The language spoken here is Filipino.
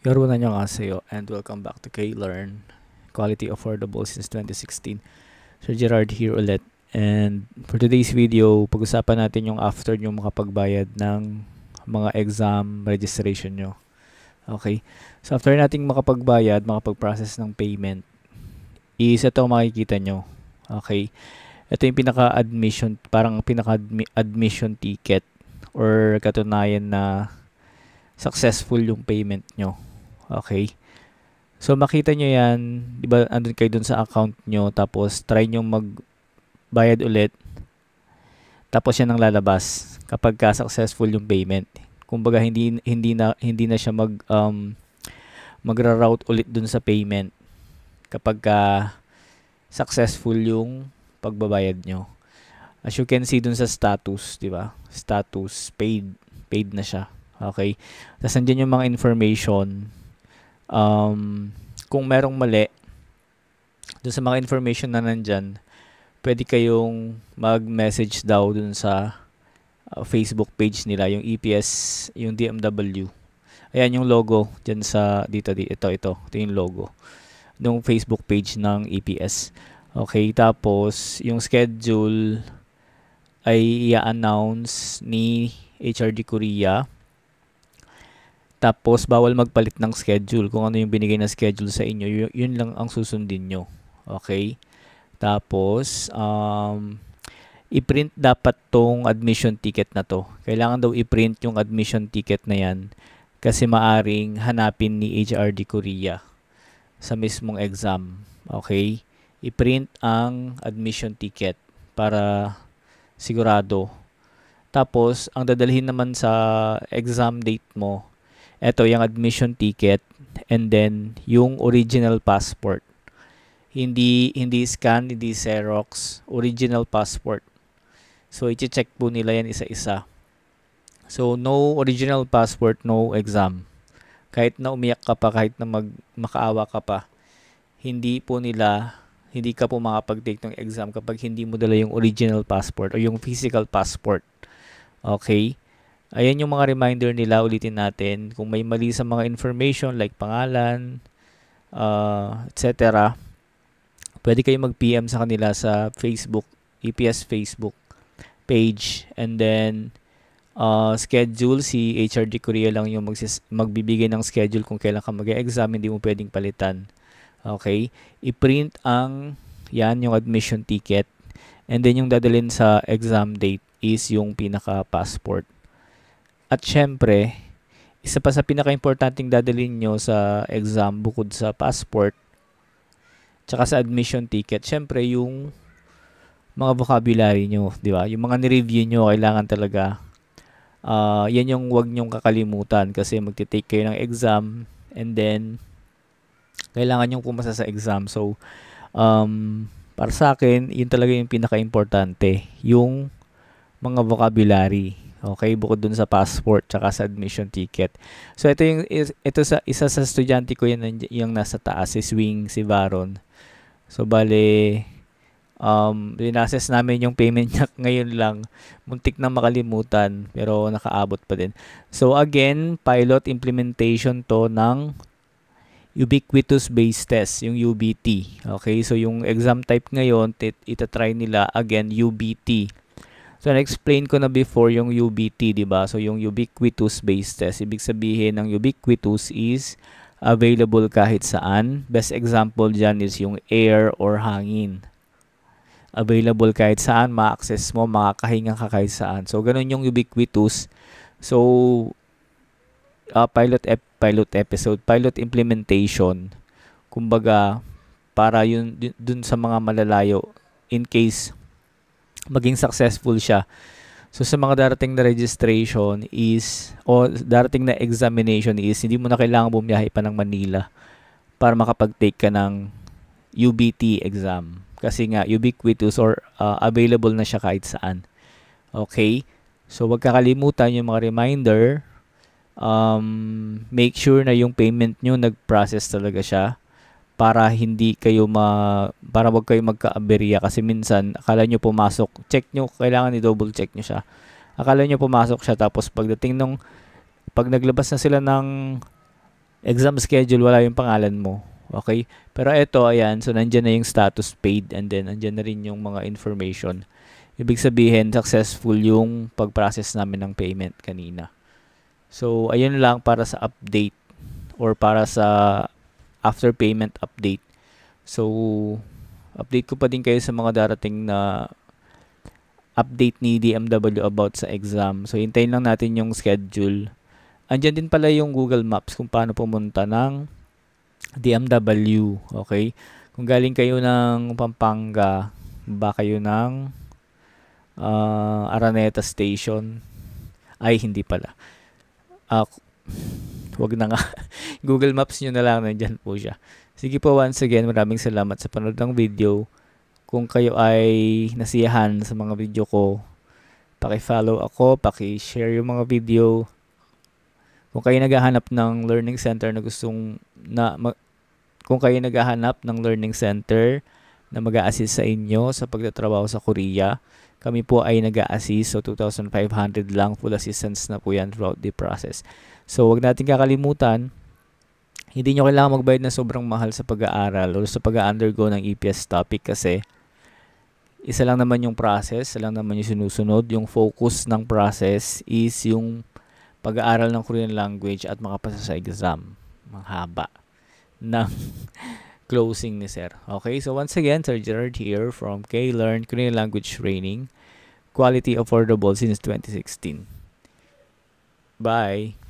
여러분 안녕하세요 and welcome back to K-Learn. Quality affordable since 2016. Sir Gerard here ulit. And for today's video, pag-usapan natin yung after nyo makapagbayad ng mga exam registration nyo. Okay. So after nating makapagbayad, makapag-process ng payment, is ito makikita nyo. Okay. Ito yung pinaka-admission, parang pinaka-admission ticket or katunayan na successful yung payment nyo. Okay. So makita nyo yan, di ba andun kayo dun sa account nyo, tapos try nyo magbayad ulit, tapos yan ang lalabas kapag ka successful yung payment. Kumbaga hindi na siya magra-route ulit dun sa payment kapag ka successful yung pagbabayad nyo. As you can see dun sa status, di ba? Status paid na siya. Okay? Tapos nandiyan yung mga information. Kung merong mali dun sa mga information na nandyan, pwede kayong mag-message daw dun sa Facebook page nila, yung EPS, yung DMW. Ayan yung logo dyan sa ito yung logo ng Facebook page ng EPS. Okay, tapos yung schedule ay i-announce ni HRD Korea. Tapos, bawal magpalit ng schedule. Kung ano yung binigay na schedule sa inyo, yun lang ang susundin nyo. Okay? Tapos, i-print dapat tong admission ticket na to. Kailangan daw i-print yung admission ticket na yan kasi maaring hanapin ni HRD Korea sa mismong exam. Okay? I-print ang admission ticket para sigurado. Tapos, ang dadalhin naman sa exam date mo, ito yung admission ticket and then yung original passport. Hindi scan, hindi Xerox, original passport. So i-check po nila yan isa-isa. So no original passport, no exam. Kahit na umiyak ka pa, kahit na makaawa ka pa, hindi ka po makapag-take ng exam kapag hindi mo dala yung original passport o yung physical passport. Okay? Ayan yung mga reminder nila, ulitin natin. Kung may mali sa mga information like pangalan, etc., pwede kayo mag-PM sa kanila sa Facebook, EPS Facebook page. And then, schedule, si HRD Korea lang yung magbibigay ng schedule kung kailan ka mag-exam, hindi mo pwedeng palitan. Okay? I-print yung admission ticket. And then, yung dadalhin sa exam date is yung pinaka-passport. At syempre, isa pa sa pinaka-importanting dadalhin nyo sa exam bukod sa passport tsaka sa admission ticket, syempre yung mga vocabulary nyo, di ba? Yung mga ni-review nyo, kailangan talaga yan yung wag nyong kakalimutan kasi magti-take kayo ng exam and then kailangan nyong pumasa sa exam. So, para sa akin, yun talaga yung pinaka-importante, yung mga vocabulary. Okay, bukod dun sa passport tsaka sa admission ticket. So ito sa isa sa estudyante ko yan yung nasa taas, si Swing, si Baron. So bale rinassess namin yung payment niya ngayon lang. Muntik na makalimutan pero nakaabot pa din. So again, pilot implementation to ng ubiquitous base test, yung UBT. Okay, so yung exam type ngayon, itatry nila again UBT. So, na-explain ko na before yung UBT, di ba? So, yung ubiquitous base test. Ibig sabihin ng ubiquitous is available kahit saan. Best example dyan is yung air or hangin. Available kahit saan, ma-access mo, makakahinga ka kahit saan. So, ganun yung ubiquitous. So, pilot implementation. Kumbaga, para yun dun sa mga malalayo in case maging successful siya. So sa mga darating na registration o darating na examination hindi mo na kailangan bumiyahe pa ng Manila para makapag-take ka ng UBT exam. Kasi nga ubiquitous or available na siya kahit saan. Okay? So wag kakalimutan yung mga reminder. Make sure na yung payment nyo nag-process talaga siya. Para para wag kayo magka-aberya kasi minsan akala nyo pumasok, kailangan i-double check nyo siya. Akala nyo pumasok siya tapos pag naglabas na sila ng Exam schedule, wala yung pangalan mo. Okay? Pero ito, ayan, so nandyan na yung status paid and then nandyan na rin yung mga information. Ibig sabihin, successful yung pag-process namin ng payment kanina. So, ayun lang para sa update or para sa after payment update. So, update ko pa din kayo sa mga darating na update ni DMW about sa exam. So, hintayin lang natin yung schedule. Andyan din pala yung Google Maps kung paano pumunta ng DMW. Okay? Kung galing kayo ng Pampanga, ba kayo ng Araneta Station. Ay, hindi pala. Wag na nga. Google Maps nyo na lang, nandyan po siya. Sige po, once again, maraming salamat sa panood ng video. Kung kayo ay nasiyahan sa mga video ko, paki-follow ako, paki-share yung mga video. Kung kayo naghahanap ng learning center na kung kayo naghahanap ng learning center na mag-a-assist sa inyo sa pagtatrabaho sa Korea, kami po ay nag-a-assist. So, 2,500 lang. Full assistance na po yan throughout the process. So, wag natin kakalimutan, hindi nyo kailangan magbayad na sobrang mahal sa pag-aaral o sa pag-undergo ng EPS topic kasi isa lang naman yung process, isa lang naman yung sinusunod. Yung focus ng process is yung pag-aaral ng Korean language at makapasa sa exam. Mahaba ng closing ni Sir. Okay, so once again, Sir Gerard here from K-Learn Korean Language Training. Quality affordable since 2016. Bye!